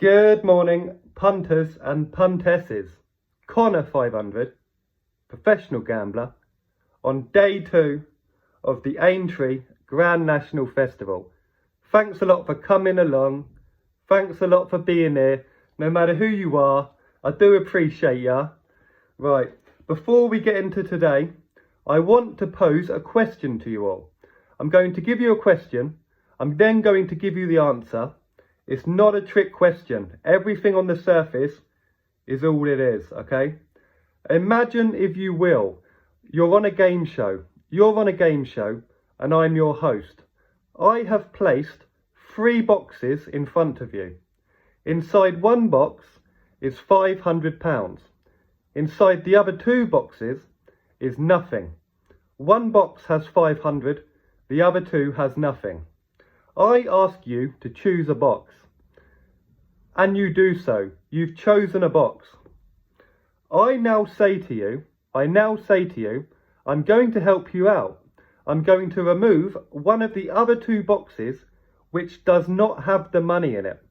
Good morning, punters and puntesses. Connor 500, professional gambler, on day 2 of the Aintree Grand National Festival. Thanks a lot for coming along. Thanks a lot for being here. No matter who you are, I do appreciate ya. Right, before we get into today, I want to pose a question to you all. I'm going to give you a question. I'm then going to give you the answer. It's not a trick question. Everything on the surface is all it is, okay? Imagine, if you will, you're on a game show. You're on a game show and I'm your host. I have placed 3 boxes in front of you. Inside one box is £500. Inside the other 2 boxes is nothing. One box has 500, the other 2 has nothing. I ask you to choose a box, and you do so. You've chosen a box. I now say to you, I'm going to help you out. I'm going to remove one of the other 2 boxes which does not have the money in it,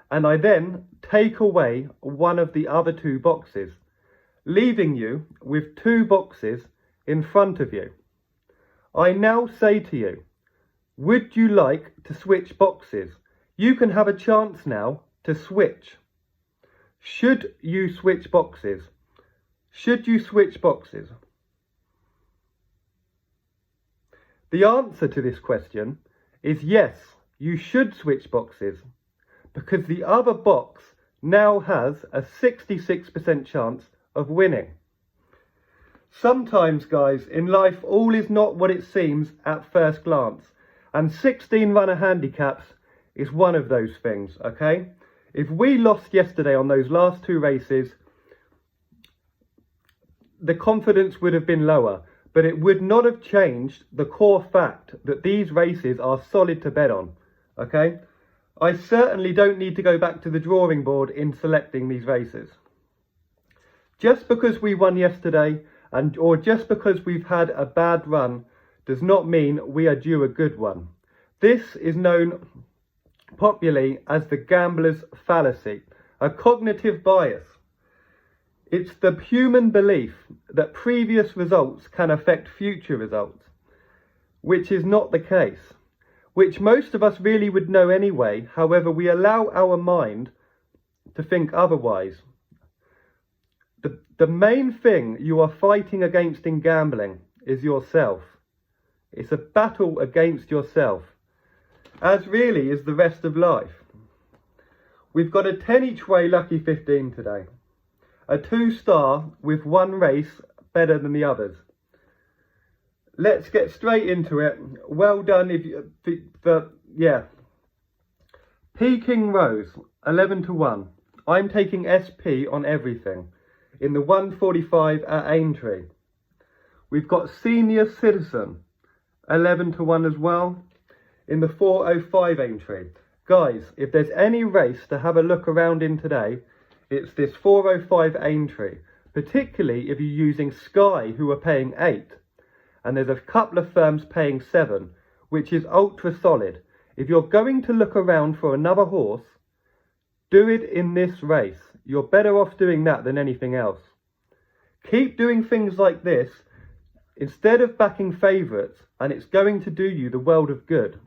and I then take away one of the other 2 boxes, leaving you with 2 boxes in front of you. I now say to you, would you like to switch boxes? You can have a chance now to switch. Should you switch boxes? Should you switch boxes? The answer to this question is yes, you should switch boxes, because the other box now has a 66% chance of winning. Sometimes, guys, in life, all is not what it seems at first glance. And 16 runner handicaps is one of those things, okay? If we lost yesterday on those last 2 races, the confidence would have been lower, but it would not have changed the core fact that these races are solid to bet on, okay? I certainly don't need to go back to the drawing board in selecting these races. Just because we won yesterday, or just because we've had a bad run, does not mean we are due a good one. This is known popularly as the gambler's fallacy, a cognitive bias. It's the human belief that previous results can affect future results, which is not the case, which most of us really would know anyway. However, we allow our mind to think otherwise. The main thing you are fighting against in gambling is yourself. It's a battle against yourself, as really is the rest of life. We've got a 10 each way Lucky 15 today. A 2-star with one race better than the others. Let's get straight into it. Well done if you, Peking Rose, 11 to 1. I'm taking SP on everything. In the 145 at Aintree. We've got Senior Citizen, 11 to 1 as well, in the 405 Aintree. Guys, if there's any race to have a look around in today, it's this 405 Aintree, particularly if you're using Sky, who are paying 8, and there's a couple of firms paying 7, which is ultra solid. If you're going to look around for another horse, do it in this race. You're better off doing that than anything else. Keep doing things like this instead of backing favourites, and it's going to do you the world of good.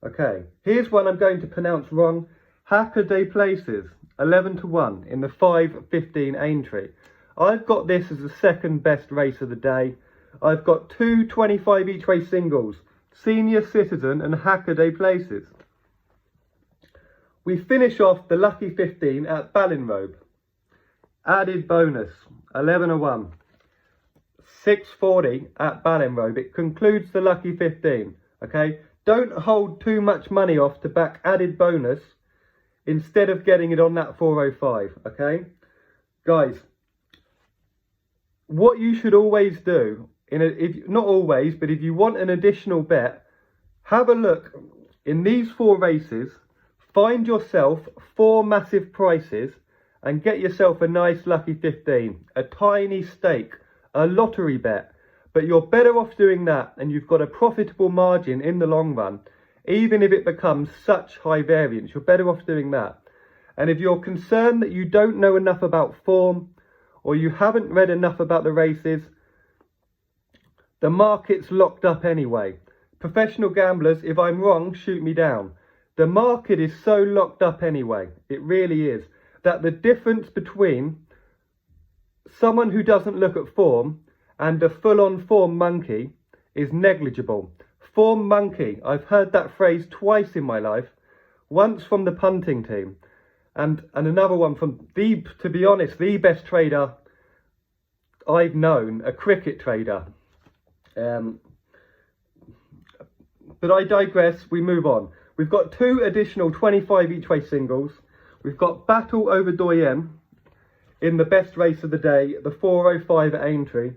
Okay, here's one I'm going to pronounce wrong. Hackaday Places, 11 to 1 in the 515 Aintree. I've got this as the second best race of the day. I've got 2 25 each way singles, Senior Citizen and Hackaday Places. We finish off the Lucky 15 at Ballinrobe. Added bonus, 11 to 1. 640 at Ballinrobe. It concludes the Lucky 15, okay? Don't hold too much money off to back added bonus instead of getting it on that 405, okay? Guys, what you should always do, not always, but if you want an additional bet, have a look in these 4 races. Find yourself 4 massive prices and get yourself a nice Lucky 15, a tiny stake, a lottery bet. But you're better off doing that, and you've got a profitable margin in the long run, even if it becomes such high variance. You're better off doing that. And if you're concerned that you don't know enough about form, or you haven't read enough about the races, the market's locked up anyway. Professional gamblers, if I'm wrong, shoot me down. The market is so locked up anyway, it really is, that the difference between someone who doesn't look at form and a full-on form monkey is negligible. Form monkey, I've heard that phrase twice in my life, once from the punting team and another one from to be honest, the best trader I've known, a cricket trader. But I digress, we move on. We've got 2 additional 25 each way singles. We've got Battleoverdoyen in the best race of the day, the 405 at Aintree.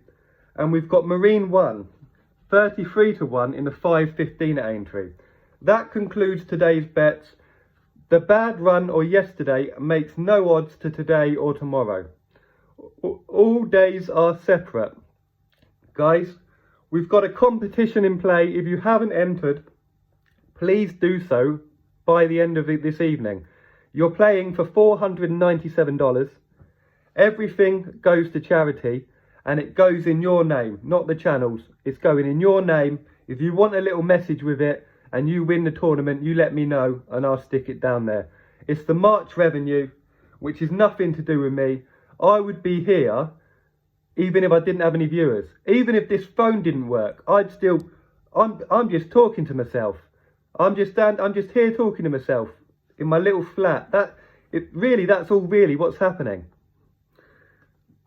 And we've got Marine 1, 33-1 in the 515 at Aintree. That concludes today's bets. The bad run or yesterday makes no odds to today or tomorrow. All days are separate. Guys, we've got a competition in play. If you haven't entered, please do so by the end of this evening. You're playing for $497. Everything goes to charity and it goes in your name, not the channel's. It's going in your name. If you want a little message with it and you win the tournament, you let me know and I'll stick it down there. It's the March revenue, which is nothing to do with me. I would be here even if I didn't have any viewers. Even if this phone didn't work, I'd still, I'm just talking to myself. I'm just here talking to myself in my little flat. That's all really what's happening.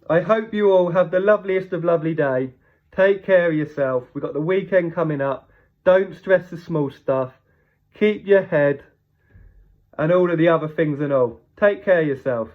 I hope you all have the loveliest of lovely day. Take care of yourself. We've got the weekend coming up. Don't stress the small stuff. Keep your head and all of the other things and all. Take care of yourself.